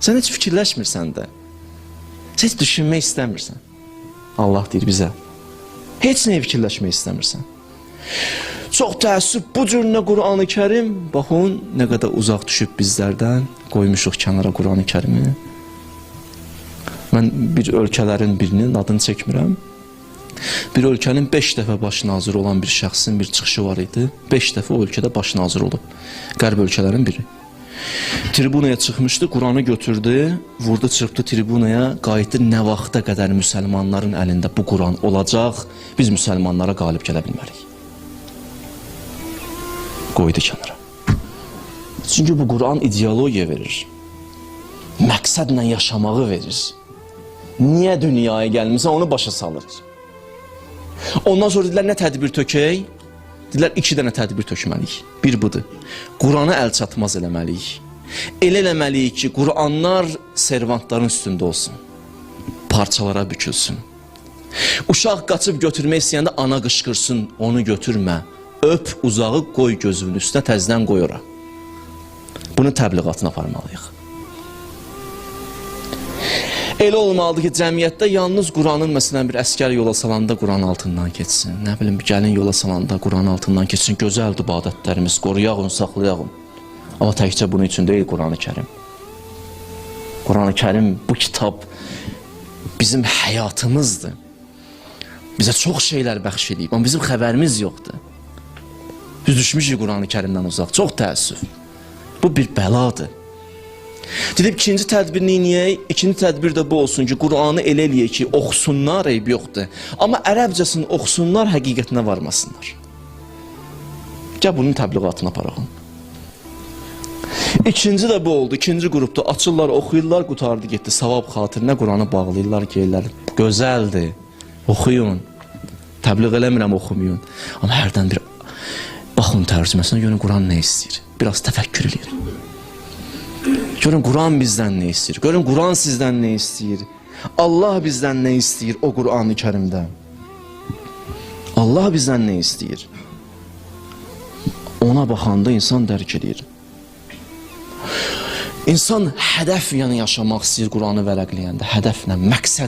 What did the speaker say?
Sən heç fikirləşmirsən də. Sən heç düşünmək istəmirsən. Allah deyir bizə. Heç nəyə fikirləşmək istəmirsən. Çox təəssüf bu cür nə Qur'an-ı Kərim, baxın nə qədər uzaq düşüb bizlərdən, qoymuşuq kənara Qur'an-ı Kərimi. Mən bir ölkələrin birinin adını çəkmirəm. Bir ölkənin 5 dəfə baş naziri olan bir şəxsin bir çıxışı var idi. 5 dəfə o ölkədə baş nazir olub. Qərb ölkələrin biri. Tribunaya çıxmışdı, Qur'anı götürdü, vurdu, çırpdı tribunaya, qayıtdı, nə vaxta qədər müsəlmanların əlində bu Qur'an olacaq, biz müsəlmanlara qalib gələ bilmərik. Qoydu kənara. Çünki bu Qur'an ideologiya verir. Məqsədlə yaşamağı verir. Niyə dünyaya gəlmirsə onu başa salır. Ondan sonra dedilər, nə tədbir tökək? Dedilər, 2 dənə tədbir tökməliyik. Bir budur, Qur'anı əl çatmaz eləməliyik. Elə eləməliyik ki, Qur'anlar servantların üstündə olsun. Parçalara bükülsün. Uşaq qaçıb götürmək istəyəndə ana qışqırsın, onu götürmə. Öp uzağı, qoy gözünün üstünə, təzdən qoy ora. Bunun təbliğatını aparmalıyıq. Elə olmalıdır ki, cəmiyyətdə yalnız Qur'anın, məsələn, bir əskər yola salanda Qur'an altından keçsin. Nə bilim, bir gəlin yola salanda Qur'an altından keçsin. Gözəldir ibadətlərimiz, qoruyağın, saxlayağın. Amma təkcə bunun üçün deyil Qur'an-ı Kərim. Qur'an-ı Kərim, bu kitab bizim həyatımızdır. Bizə çox şeylər bəxş edib, amma bizim xəbərimiz yoxdur. Biz düşmüşük Qur'an-ı Kərimdən uzaq, çox təəssüf. Bu bir bəladır. Dedib, ikinci tədbir neyək? İkinci tədbir də bu olsun ki, Qur'anı elə eləyək ki, oxusunlar, eyb yoxdur. Amma ərəbcəsini oxusunlar, həqiqətinə varmasınlar. Gəl bunun təbliğatını aparaq. İkinci də bu oldu, ikinci qrupda açırlar, oxuyurlar, qutardı, getdi, savab xatirinə Qur'anı bağlayırlar, geyirlər. Gözəldir, oxuyun. Təbliğ eləmirəm, oxumayın. Amma hərdən bir baxın tərcüməsinə, görün Qur'an nə istəyir? Biraz təfəkkür eləyin. Görün Qur'an bizdən nə istəyir? Görün Qur'an sizdən nə istəyir? Allah bizdən nə istəyir o Qur'an-ı Kərimdə? Allah bizdən nə istəyir? Ona baxanda insan dərk edir. İnsan hədəf yanı yaşamaq istəyir Qur'anı vərəqləyəndə. Hədəflə, məqsədlə.